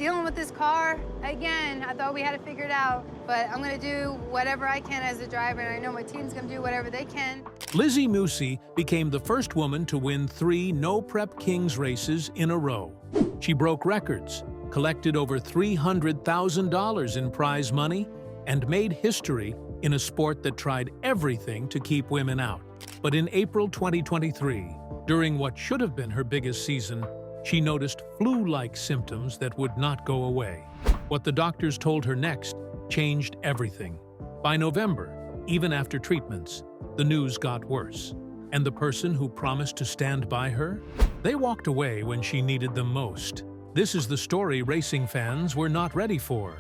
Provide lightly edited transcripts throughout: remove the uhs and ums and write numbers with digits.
dealing with this car, again, I thought we had it figured out, but I'm gonna do whatever I can as a driver, and I know my team's gonna do whatever they can. Lizzy Musi became the first woman to win 3 No Prep Kings races in a row. She broke records, collected over $300,000 in prize money, and made history in a sport that tried everything to keep women out. But in April 2023, during what should have been her biggest season, she noticed flu-like symptoms that would not go away. What the doctors told her next changed everything. By November, even after treatments, the news got worse. And the person who promised to stand by her? They walked away when she needed them most. This is the story racing fans were not ready for.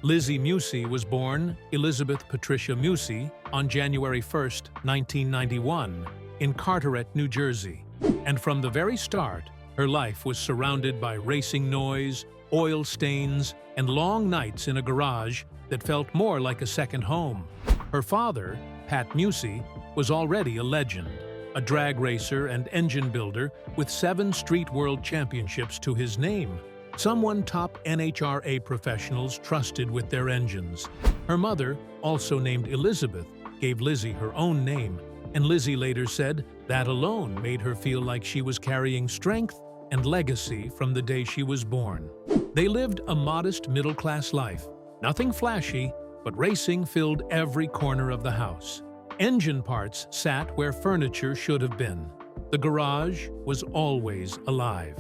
Lizzy Musi was born Elizabeth Patricia Musi on January 1, 1991, in Carteret, New Jersey. And from the very start, her life was surrounded by racing noise, oil stains, and long nights in a garage that felt more like a second home. Her father, Pat Musi, was already a legend, a drag racer and engine builder with 7 street world championships to his name, someone top NHRA professionals trusted with their engines. Her mother, also named Elizabeth, gave Lizzy her own name, and Lizzy later said that alone made her feel like she was carrying strength and legacy from the day she was born. They lived a modest middle-class life, nothing flashy, but racing filled every corner of the house. Engine parts sat where furniture should have been. The garage was always alive.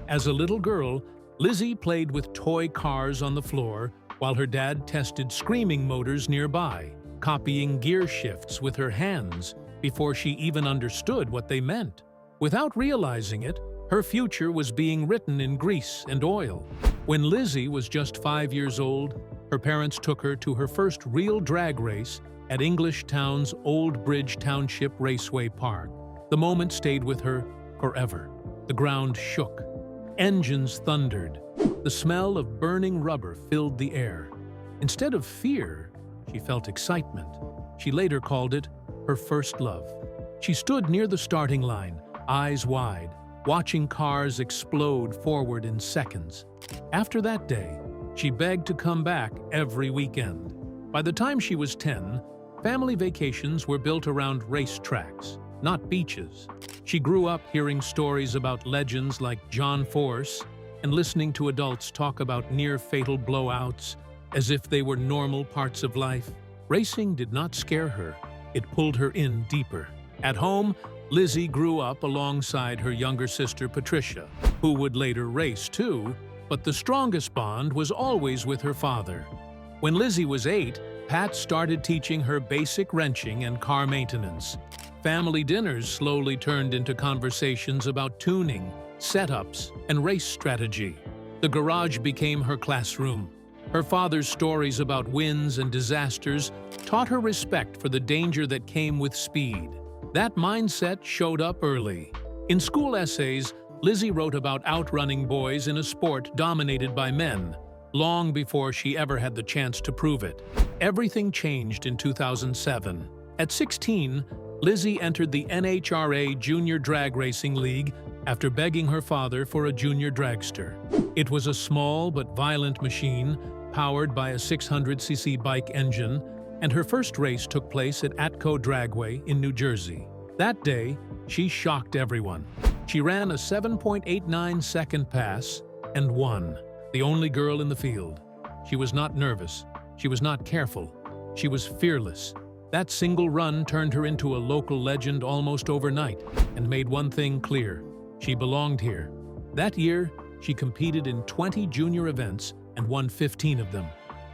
As a little girl, Lizzy played with toy cars on the floor while her dad tested screaming motors nearby, copying gear shifts with her hands before she even understood what they meant. Without realizing it, her future was being written in grease and oil. When Lizzy was just 5 years old, her parents took her to her first real drag race at English Town's Old Bridge Township Raceway Park. The moment stayed with her forever. The ground shook. Engines thundered. The smell of burning rubber filled the air. Instead of fear, she felt excitement. She later called it her first love. She stood near the starting line, eyes wide, watching cars explode forward in seconds. After that day, she begged to come back every weekend. By the time she was 10, family vacations were built around racetracks, not beaches. She grew up hearing stories about legends like John Force and listening to adults talk about near-fatal blowouts as if they were normal parts of life. Racing did not scare her. It pulled her in deeper. At home, Lizzy grew up alongside her younger sister Patricia, who would later race too, but the strongest bond was always with her father. When Lizzy was 8, Pat started teaching her basic wrenching and car maintenance. Family dinners slowly turned into conversations about tuning, setups, and race strategy. The garage became her classroom. Her father's stories about wins and disasters taught her respect for the danger that came with speed. That mindset showed up early. In school essays, Lizzy wrote about outrunning boys in a sport dominated by men, long before she ever had the chance to prove it. Everything changed in 2007. At 16, Lizzy entered the NHRA Junior Drag Racing League after begging her father for a junior dragster. It was a small but violent machine powered by a 600cc bike engine, and her first race took place at Atco Dragway in New Jersey. That day, she shocked everyone. She ran a 7.89-second pass and won, the only girl in the field. She was not nervous. She was not careful. She was fearless. That single run turned her into a local legend almost overnight and made one thing clear: she belonged here. That year, she competed in 20 junior events and won 15 of them,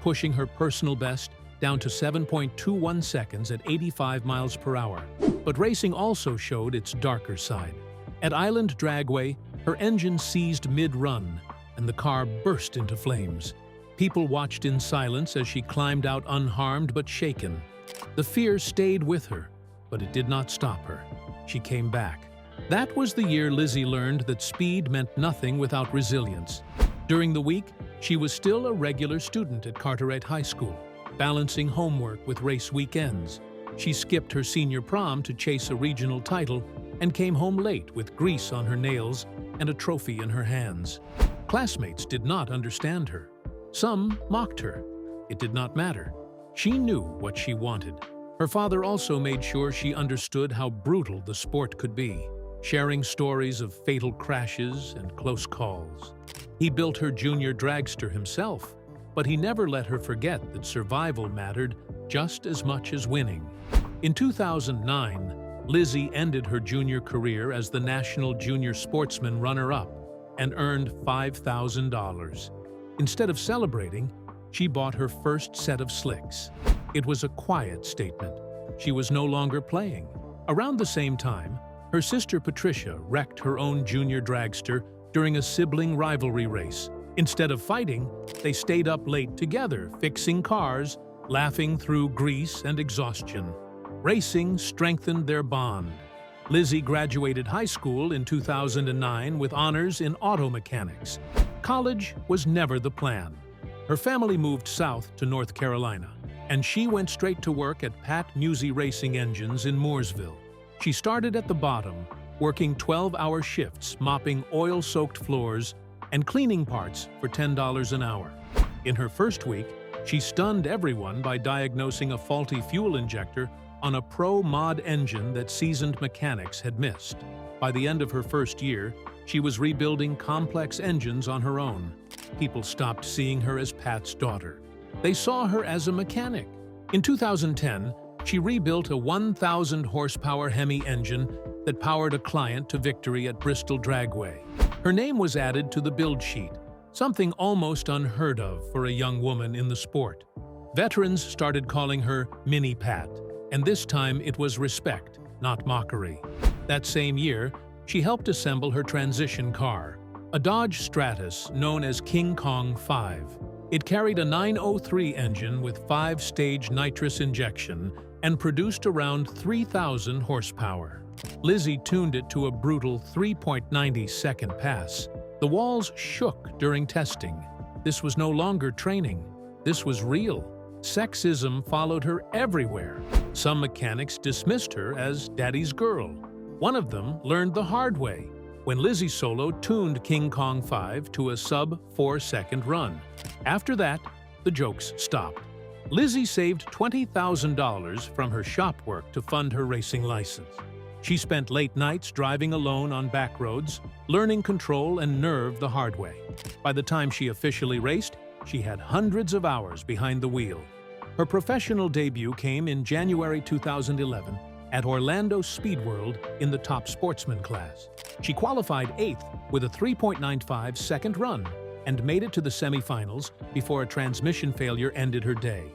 pushing her personal best down to 7.21 seconds at 85 miles per hour. But racing also showed its darker side. At Island Dragway, her engine seized mid-run, and the car burst into flames. People watched in silence as she climbed out unharmed but shaken. The fear stayed with her, but it did not stop her. She came back. That was the year Lizzy learned that speed meant nothing without resilience. During the week, she was still a regular student at Carteret High School, balancing homework with race weekends. She skipped her senior prom to chase a regional title and came home late with grease on her nails and a trophy in her hands. Classmates did not understand her. Some mocked her. It did not matter. She knew what she wanted. Her father also made sure she understood how brutal the sport could be, sharing stories of fatal crashes and close calls. He built her junior dragster himself, but he never let her forget that survival mattered just as much as winning. In 2009, Lizzy ended her junior career as the National Junior Sportsman runner-up and earned $5,000. Instead of celebrating, she bought her first set of slicks. It was a quiet statement. She was no longer playing. Around the same time, her sister Patricia wrecked her own junior dragster during a sibling rivalry race. Instead of fighting, they stayed up late together, fixing cars, laughing through grease and exhaustion. Racing strengthened their bond. Lizzy graduated high school in 2009 with honors in auto mechanics. College was never the plan. Her family moved south to North Carolina, and she went straight to work at Pat Musi Racing Engines in Mooresville. She started at the bottom, working 12-hour shifts, mopping oil-soaked floors and cleaning parts for $10 an hour. In her first week, she stunned everyone by diagnosing a faulty fuel injector on a Pro Mod engine that seasoned mechanics had missed. By the end of her first year, she was rebuilding complex engines on her own. People stopped seeing her as Pat's daughter. They saw her as a mechanic. In 2010, she rebuilt a 1,000-horsepower Hemi engine that powered a client to victory at Bristol Dragway. Her name was added to the build sheet, something almost unheard of for a young woman in the sport. Veterans started calling her Mini Pat, and this time it was respect, not mockery. That same year, she helped assemble her transition car, a Dodge Stratus known as King Kong 5. It carried a 903 engine with 5-stage nitrous injection and produced around 3,000 horsepower. Lizzy tuned it to a brutal 3.90-second pass. The walls shook during testing. This was no longer training. This was real. Sexism followed her everywhere. Some mechanics dismissed her as daddy's girl. One of them learned the hard way when Lizzy Solo tuned King Kong 5 to a sub-4-second run. After that, the jokes stopped. Lizzy saved $20,000 from her shop work to fund her racing license. She spent late nights driving alone on back roads, learning control and nerve the hard way. By the time she officially raced, she had hundreds of hours behind the wheel. Her professional debut came in January 2011 at Orlando Speed World in the top sportsman class. She qualified 8th with a 3.95-second run and made it to the semifinals before a transmission failure ended her day.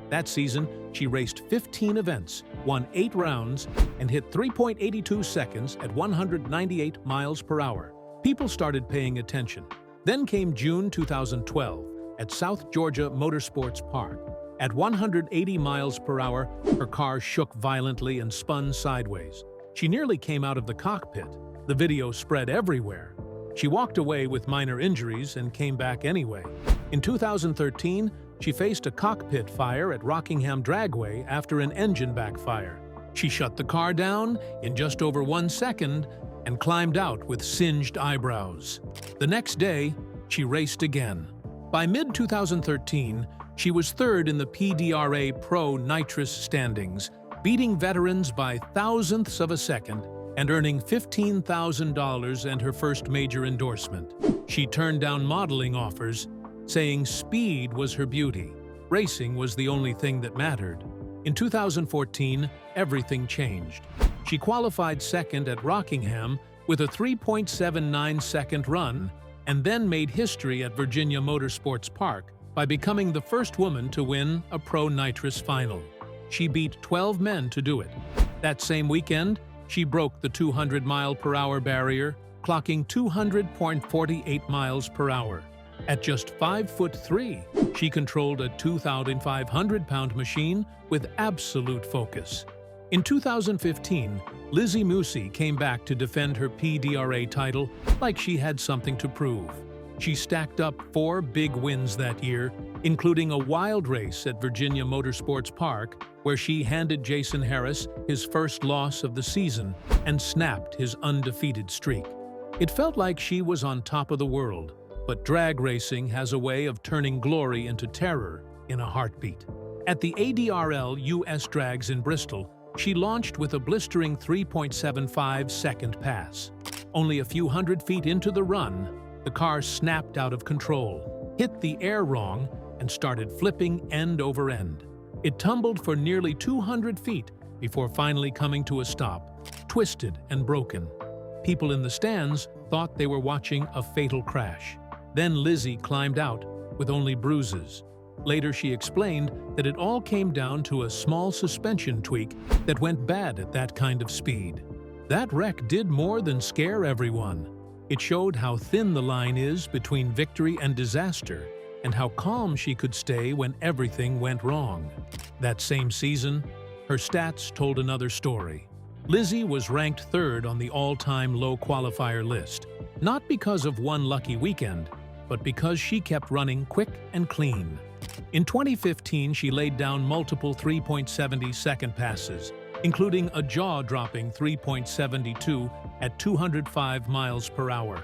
That season, she raced 15 events, won 8 rounds, and hit 3.82 seconds at 198 miles per hour. People started paying attention. Then came June 2012 at South Georgia Motorsports Park. At 180 miles per hour, her car shook violently and spun sideways. She nearly came out of the cockpit. The video spread everywhere. She walked away with minor injuries and came back anyway. In 2013, she faced a cockpit fire at Rockingham Dragway after an engine backfire. She shut the car down in just over 1 second and climbed out with singed eyebrows. The next day, she raced again. By mid-2013, she was third in the PDRA Pro Nitrous standings, beating veterans by thousandths of a second and earning $15,000 and her first major endorsement. She turned down modeling offers, saying speed was her beauty. Racing was the only thing that mattered. In 2014, everything changed. She qualified second at Rockingham with a 3.79-second run and then made history at Virginia Motorsports Park by becoming the first woman to win a Pro Nitrous final. She beat 12 men to do it. That same weekend, she broke the 200-mile-per-hour barrier, clocking 200.48 miles per hour. At just 5'3", she controlled a 2,500-pound machine with absolute focus. In 2015, Lizzy Musi came back to defend her PDRA title like she had something to prove. She stacked up 4 big wins that year, including a wild race at Virginia Motorsports Park, where she handed Jason Harris his first loss of the season and snapped his undefeated streak. It felt like she was on top of the world, But drag racing has a way of turning glory into terror in a heartbeat. At the ADRL US Drags in Bristol, she launched with a blistering 3.75-second pass. Only a few hundred feet into the run, the car snapped out of control, hit the air wrong, and started flipping end over end. It tumbled for nearly 200 feet before finally coming to a stop, twisted and broken. People in the stands thought they were watching a fatal crash. Then Lizzy climbed out with only bruises. Later she explained that it all came down to a small suspension tweak that went bad at that kind of speed. That wreck did more than scare everyone. It showed how thin the line is between victory and disaster, and how calm she could stay when everything went wrong. That same season, her stats told another story. Lizzy was ranked third on the all-time low qualifier list, not because of one lucky weekend, but because she kept running quick and clean. In 2015, she laid down multiple 3.70-second passes, including a jaw-dropping 3.72 at 205 miles per hour.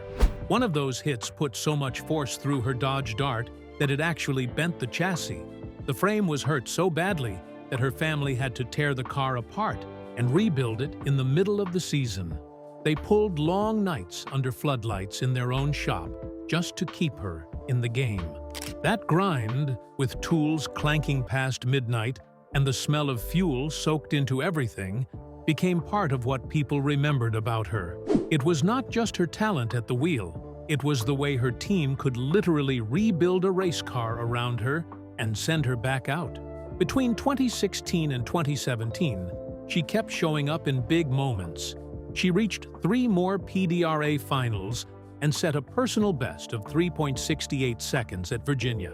One of those hits put so much force through her Dodge Dart that it actually bent the chassis. The frame was hurt so badly that her family had to tear the car apart and rebuild it in the middle of the season. They pulled long nights under floodlights in their own shop just to keep her in the game. That grind, with tools clanking past midnight and the smell of fuel soaked into everything, became part of what people remembered about her. It was not just her talent at the wheel, it was the way her team could literally rebuild a race car around her and send her back out. Between 2016 and 2017, she kept showing up in big moments. She reached 3 more PDRA finals and set a personal best of 3.68 seconds at Virginia.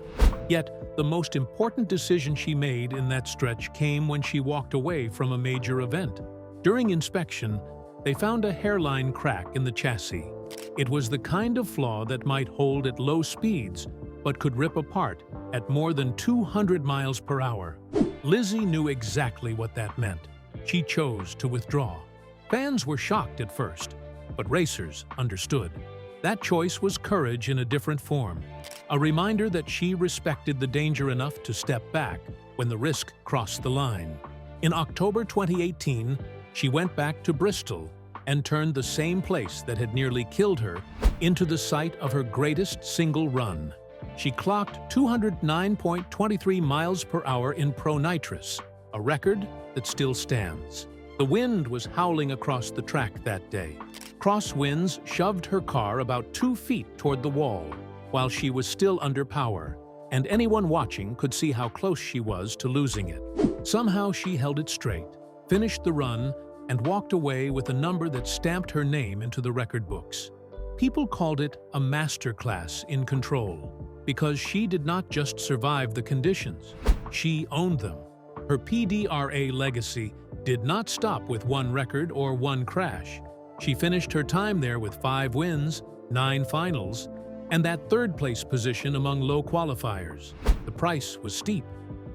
Yet, the most important decision she made in that stretch came when she walked away from a major event. During inspection, they found a hairline crack in the chassis. It was the kind of flaw that might hold at low speeds, but could rip apart at more than 200 miles per hour. Lizzy knew exactly what that meant. She chose to withdraw. Fans were shocked at first, but racers understood. That choice was courage in a different form, a reminder that she respected the danger enough to step back when the risk crossed the line. In October 2018, she went back to Bristol and turned the same place that had nearly killed her into the site of her greatest single run. She clocked 209.23 miles per hour in Pro Nitrous, a record that still stands. The wind was howling across the track that day. Crosswinds shoved her car about 2 feet toward the wall while she was still under power, and anyone watching could see how close she was to losing it. Somehow she held it straight, finished the run, and walked away with a number that stamped her name into the record books. People called it a masterclass in control, because she did not just survive the conditions, she owned them. Her PDRA legacy did not stop with one record or one crash. She finished her time there with 5 wins, 9 finals, and that third-place position among low qualifiers. The price was steep.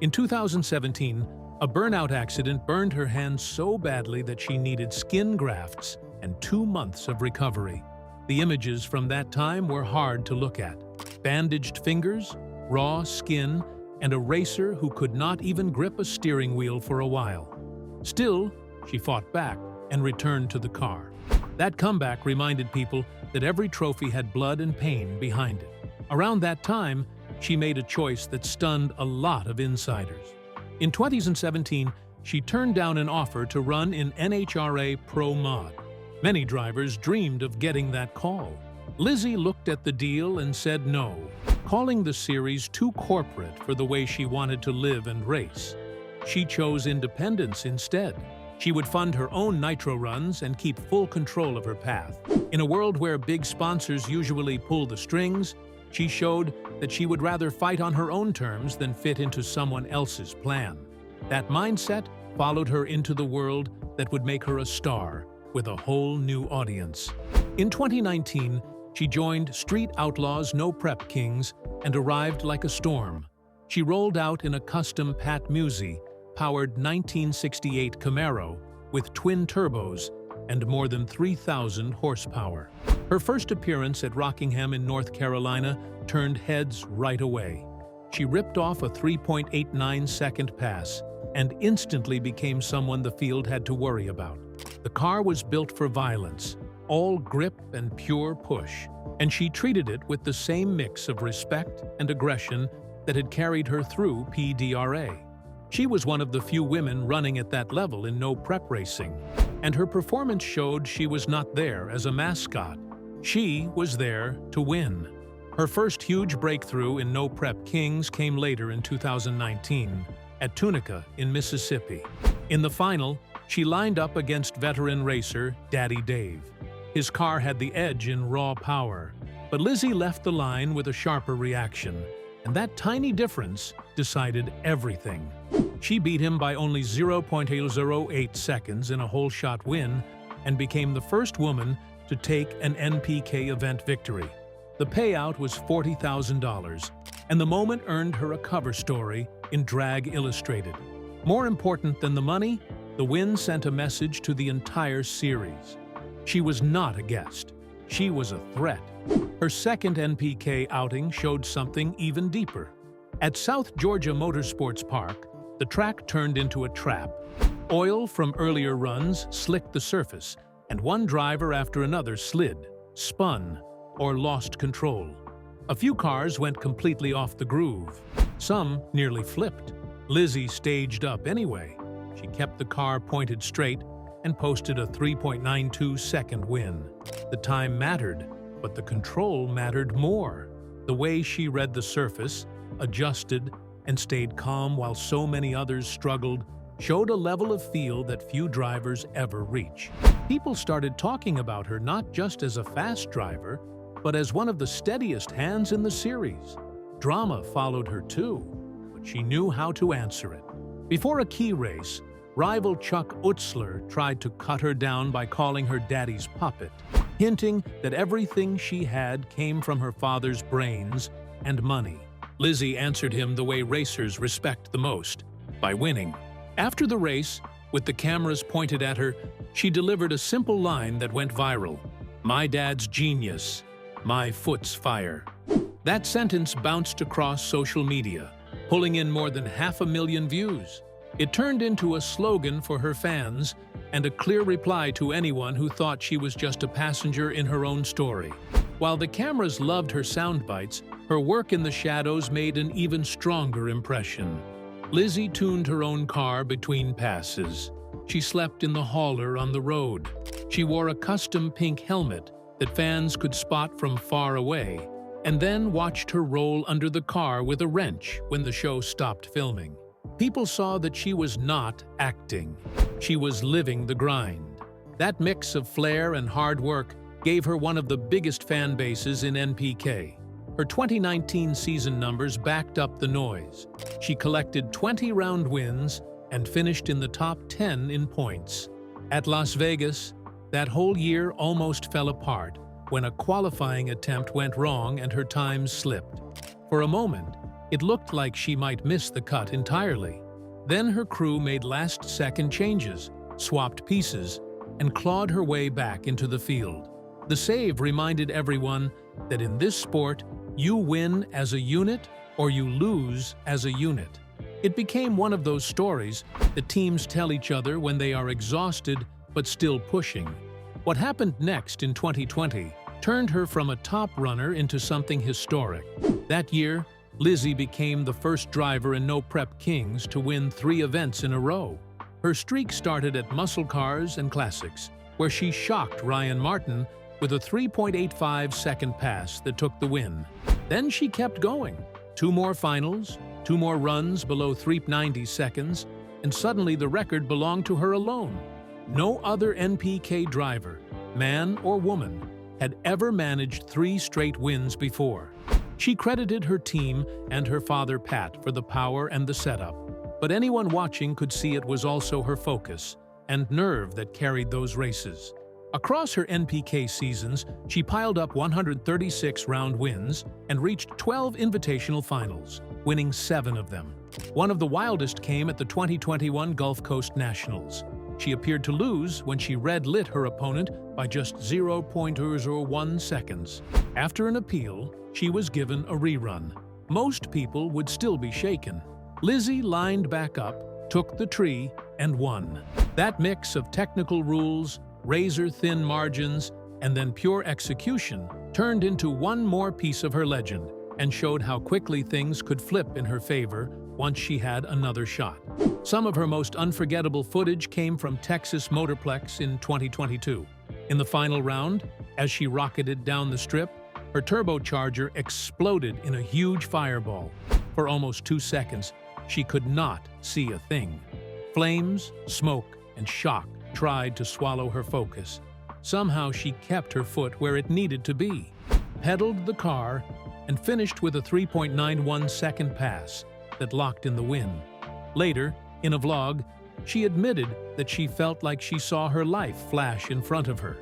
In 2017, a burnout accident burned her hand so badly that she needed skin grafts and 2 months of recovery. The images from that time were hard to look at. Bandaged fingers, raw skin, and a racer who could not even grip a steering wheel for a while. Still, she fought back and returned to the car. That comeback reminded people that every trophy had blood and pain behind it. Around that time, she made a choice that stunned a lot of insiders. In 2017, she turned down an offer to run in NHRA Pro Mod. Many drivers dreamed of getting that call. Lizzy looked at the deal and said no, calling the series too corporate for the way she wanted to live and race. She chose independence instead. She would fund her own nitro runs and keep full control of her path. In a world where big sponsors usually pull the strings, she showed that she would rather fight on her own terms than fit into someone else's plan. That mindset followed her into the world that would make her a star with a whole new audience. In 2019, she joined Street Outlaws No Prep Kings and arrived like a storm. She rolled out in a custom Pat Musi powered 1968 Camaro with twin turbos and more than 3,000 horsepower. Her first appearance at Rockingham in North Carolina turned heads right away. She ripped off a 3.89-second pass and instantly became someone the field had to worry about. The car was built for violence, all grip and pure push, and she treated it with the same mix of respect and aggression that had carried her through PDRA. She was one of the few women running at that level in no-prep racing, and her performance showed she was not there as a mascot. She was there to win. Her first huge breakthrough in no-prep Kings came later in 2019 at Tunica in Mississippi. In the final, she lined up against veteran racer Daddy Dave. His car had the edge in raw power, but Lizzy left the line with a sharper reaction, and that tiny difference decided everything. She beat him by only 0.08 seconds in a whole-shot win and became the first woman to take an NPK event victory. The payout was $40,000, and the moment earned her a cover story in Drag Illustrated. More important than the money, the win sent a message to the entire series. She was not a guest. She was a threat. Her second NPK outing showed something even deeper. At South Georgia Motorsports Park, the track turned into a trap. Oil from earlier runs slicked the surface, and one driver after another slid, spun, or lost control. A few cars went completely off the groove. Some nearly flipped. Lizzy staged up anyway. She kept the car pointed straight and posted a 3.92-second win. The time mattered, but the control mattered more. The way she read the surface, adjusted, and stayed calm while so many others struggled showed a level of feel that few drivers ever reach. People started talking about her not just as a fast driver, but as one of the steadiest hands in the series. Drama followed her too, but she knew how to answer it. Before a key race, rival Chuck Utzler tried to cut her down by calling her daddy's puppet, hinting that everything she had came from her father's brains and money. Lizzy answered him the way racers respect the most, by winning. After the race, with the cameras pointed at her, she delivered a simple line that went viral. "My dad's genius. My foot's fire." That sentence bounced across social media, pulling in more than 500,000 views. It turned into a slogan for her fans and a clear reply to anyone who thought she was just a passenger in her own story. While the cameras loved her sound bites, her work in the shadows made an even stronger impression. Lizzy tuned her own car between passes. She slept in the hauler on the road. She wore a custom pink helmet that fans could spot from far away, and then watched her roll under the car with a wrench when the show stopped filming. People saw that she was not acting. She was living the grind. That mix of flair and hard work gave her one of the biggest fan bases in NPK. Her 2019 season numbers backed up the noise. She collected 20 round wins and finished in the top 10 in points. At Las Vegas, that whole year almost fell apart when a qualifying attempt went wrong and her times slipped. For a moment, it looked like she might miss the cut entirely. Then her crew made last-second changes, swapped pieces, and clawed her way back into the field. The save reminded everyone that in this sport, you win as a unit or you lose as a unit. It became one of those stories that teams tell each other when they are exhausted but still pushing. What happened next in 2020 turned her from a top runner into something historic. That year, Lizzy became the first driver in No Prep Kings to win 3 events in a row. Her streak started at Muscle Cars and Classics, where she shocked Ryan Martin with a 3.85-second pass that took the win. Then she kept going. 2 more finals, 2 more runs below 390 seconds, and suddenly the record belonged to her alone. No other NPK driver, man or woman, had ever managed 3 straight wins before. She credited her team and her father Pat for the power and the setup, but anyone watching could see it was also her focus and nerve that carried those races. Across her NPK seasons, she piled up 136 round wins and reached 12 invitational finals, winning 7 of them. One of the wildest came at the 2021 Gulf Coast Nationals. She appeared to lose when she red-lit her opponent by just 0.01 seconds. After an appeal, she was given a rerun. Most people would still be shaken. Lizzy lined back up, took the tree, and won. That mix of technical rules, razor-thin margins, and then pure execution turned into one more piece of her legend and showed how quickly things could flip in her favor once she had another shot. Some of her most unforgettable footage came from Texas Motorplex in 2022. In the final round, as she rocketed down the strip, her turbocharger exploded in a huge fireball. For almost 2 seconds, she could not see a thing. Flames, smoke, and shock tried to swallow her focus. Somehow she kept her foot where it needed to be, pedaled the car, and finished with a 3.91-second pass that locked in the win. Later, in a vlog, she admitted that she felt like she saw her life flash in front of her.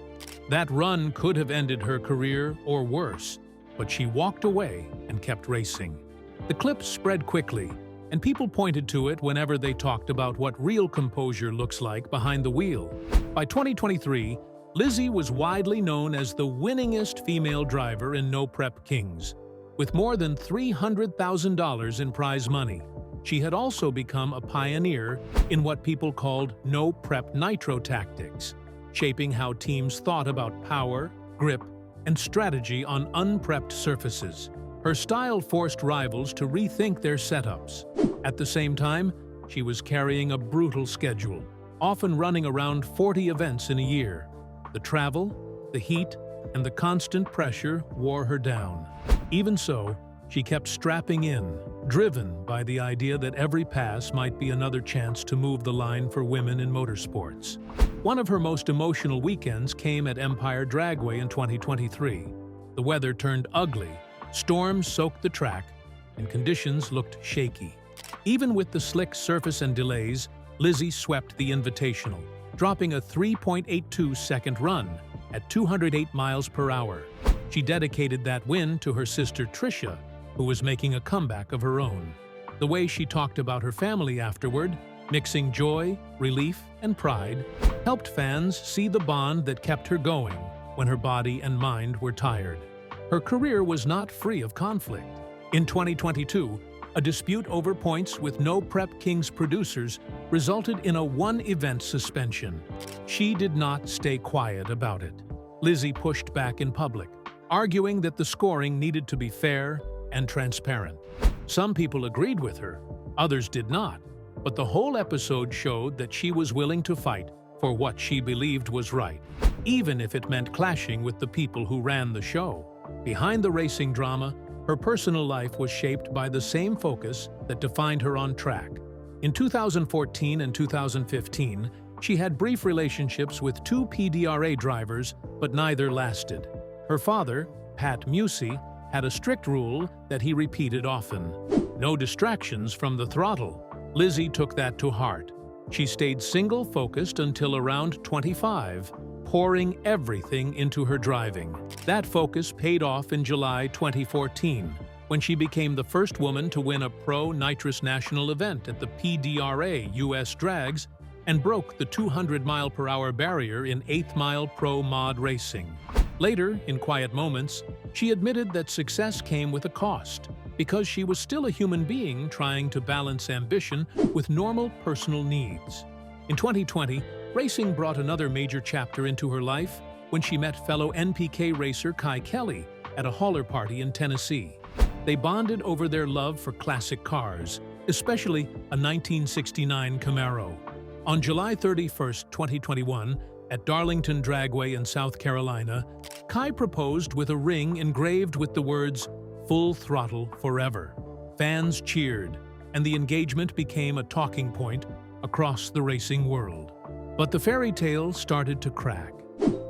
That run could have ended her career or worse, but she walked away and kept racing. The clip spread quickly, and people pointed to it whenever they talked about what real composure looks like behind the wheel. By 2023, Lizzy was widely known as the winningest female driver in No Prep Kings, with more than $300,000 in prize money. She had also become a pioneer in what people called no prep nitro tactics, shaping how teams thought about power, grip, and strategy on unprepped surfaces. Her style forced rivals to rethink their setups. At the same time, she was carrying a brutal schedule, often running around 40 events in a year. The travel, the heat, and the constant pressure wore her down. Even so, she kept strapping in, driven by the idea that every pass might be another chance to move the line for women in motorsports. One of her most emotional weekends came at Empire Dragway in 2023. The weather turned ugly, storms soaked the track, and conditions looked shaky. Even with the slick surface and delays, Lizzy swept the Invitational, dropping a 3.82-second run at 208 miles per hour. She dedicated that win to her sister Tricia, who was making a comeback of her own. The way she talked about her family afterward, mixing joy, relief, and pride, helped fans see the bond that kept her going when her body and mind were tired. Her career was not free of conflict. In 2022, a dispute over points with No Prep Kings producers resulted in a one-event suspension. She did not stay quiet about it. Lizzy pushed back in public, arguing that the scoring needed to be fair and transparent. Some people agreed with her, others did not, but the whole episode showed that she was willing to fight for what she believed was right, even if it meant clashing with the people who ran the show. Behind the racing drama, her personal life was shaped by the same focus that defined her on track. In 2014 and 2015, she had brief relationships with 2 PDRA drivers, but neither lasted. Her father, Pat Musi, had a strict rule that he repeated often: no distractions from the throttle. Lizzy took that to heart. She stayed single-focused until around 25, pouring everything into her driving. That focus paid off in July 2014, when she became the first woman to win a Pro Nitrous National event at the PDRA US Drags and broke the 200-mile-per-hour barrier in 8th Mile Pro Mod racing. Later, in quiet moments, she admitted that success came with a cost, because she was still a human being trying to balance ambition with normal personal needs. In 2020, racing brought another major chapter into her life when she met fellow NPK racer Kai Kelly at a hauler party in Tennessee. They bonded over their love for classic cars, especially a 1969 Camaro. On July 31, 2021, at Darlington Dragway in South Carolina, Kai proposed with a ring engraved with the words, "Full Throttle Forever." Fans cheered, and the engagement became a talking point across the racing world. But the fairy tale started to crack.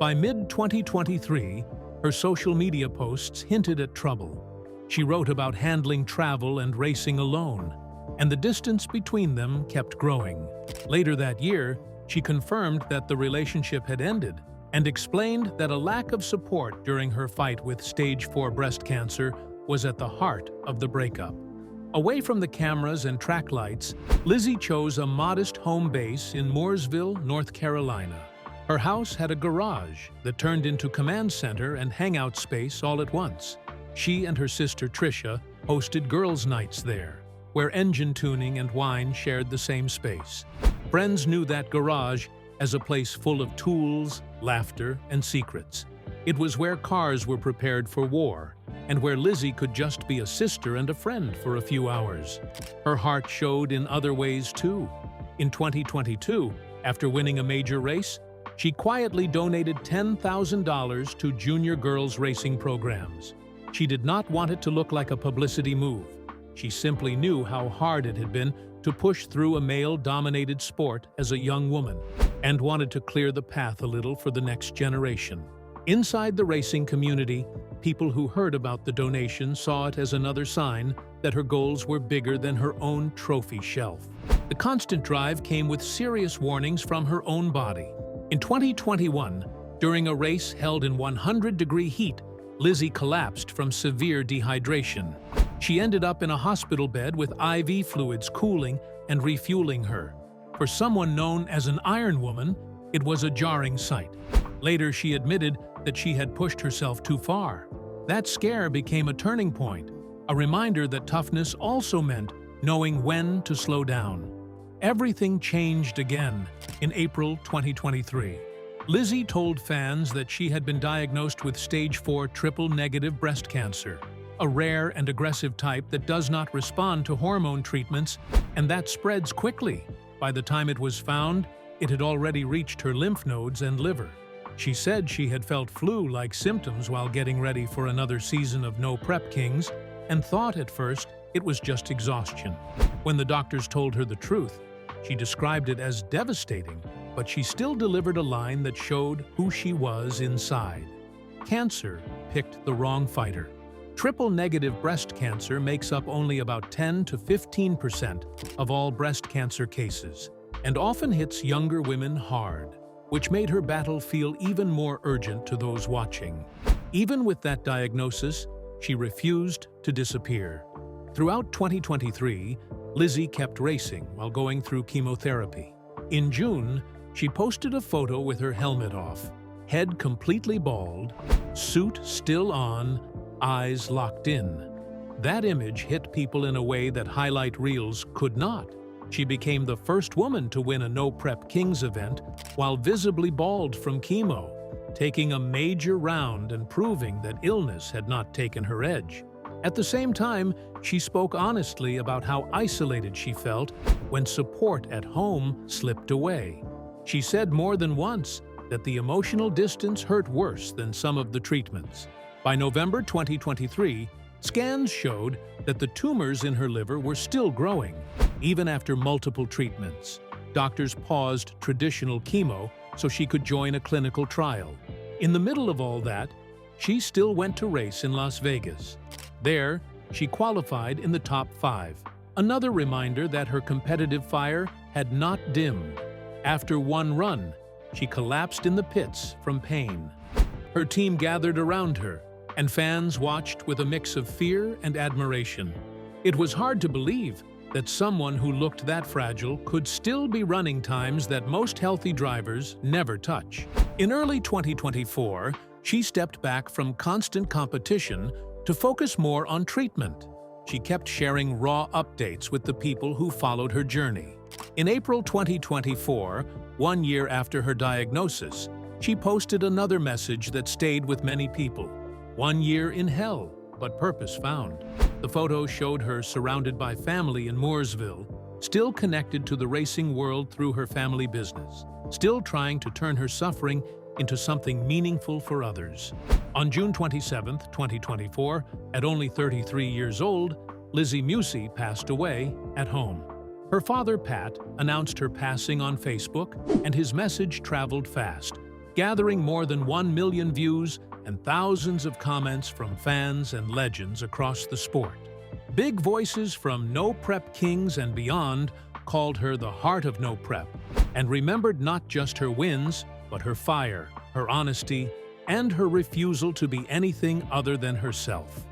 By mid-2023, her social media posts hinted at trouble. She wrote about handling travel and racing alone, and the distance between them kept growing. Later that year, she confirmed that the relationship had ended and explained that a lack of support during her fight with stage 4 breast cancer was at the heart of the breakup. Away from the cameras and track lights, Lizzy chose a modest home base in Mooresville, North Carolina. Her house had a garage that turned into command center and hangout space all at once. She and her sister Tricia hosted girls' nights there, where engine tuning and wine shared the same space. Friends knew that garage as a place full of tools, laughter, and secrets. It was where cars were prepared for war, and where Lizzy could just be a sister and a friend for a few hours. Her heart showed in other ways too. In 2022, after winning a major race, she quietly donated $10,000 to junior girls' racing programs. She did not want it to look like a publicity move. She simply knew how hard it had been to push through a male-dominated sport as a young woman, and wanted to clear the path a little for the next generation. Inside the racing community, people who heard about the donation saw it as another sign that her goals were bigger than her own trophy shelf. The constant drive came with serious warnings from her own body. In 2021, during a race held in 100-degree heat, Lizzy collapsed from severe dehydration. She ended up in a hospital bed with IV fluids cooling and refueling her. For someone known as an Iron Woman, it was a jarring sight. Later, she admitted that she had pushed herself too far. That scare became a turning point, a reminder that toughness also meant knowing when to slow down. Everything changed again in April 2023. Lizzy told fans that she had been diagnosed with stage 4 triple-negative breast cancer, a rare and aggressive type that does not respond to hormone treatments, and that spreads quickly. By the time it was found, it had already reached her lymph nodes and liver. She said she had felt flu-like symptoms while getting ready for another season of No Prep Kings, and thought at first it was just exhaustion. When the doctors told her the truth, she described it as devastating, but she still delivered a line that showed who she was inside. Cancer picked the wrong fighter. Triple-negative breast cancer makes up only about 10 to 15% of all breast cancer cases, and often hits younger women hard, which made her battle feel even more urgent to those watching. Even with that diagnosis, she refused to disappear. Throughout 2023, Lizzy kept racing while going through chemotherapy. In June, she posted a photo with her helmet off, head completely bald, suit still on, eyes locked in. That image hit people in a way that highlight reels could not. She became the first woman to win a No Prep Kings event while visibly bald from chemo, taking a major round and proving that illness had not taken her edge. At the same time, she spoke honestly about how isolated she felt when support at home slipped away. She said more than once that the emotional distance hurt worse than some of the treatments. By November 2023, scans showed that the tumors in her liver were still growing, even after multiple treatments. Doctors paused traditional chemo so she could join a clinical trial. In the middle of all that, she still went to race in Las Vegas. There, she qualified in the top 5. Another reminder that her competitive fire had not dimmed. After one run, she collapsed in the pits from pain. Her team gathered around her, and fans watched with a mix of fear and admiration. It was hard to believe that someone who looked that fragile could still be running times that most healthy drivers never touch. In early 2024, she stepped back from constant competition to focus more on treatment. She kept sharing raw updates with the people who followed her journey. In April 2024, 1 year after her diagnosis, she posted another message that stayed with many people. 1 year in hell, but purpose found. The photo showed her surrounded by family in Mooresville, still connected to the racing world through her family business, still trying to turn her suffering into something meaningful for others. On June 27, 2024, at only 33 years old, Lizzy Musi passed away at home. Her father, Pat, announced her passing on Facebook, and his message traveled fast, gathering more than 1 million views and thousands of comments from fans and legends across the sport. Big voices from No Prep Kings and beyond called her the heart of No Prep, and remembered not just her wins, but her fire, her honesty, and her refusal to be anything other than herself.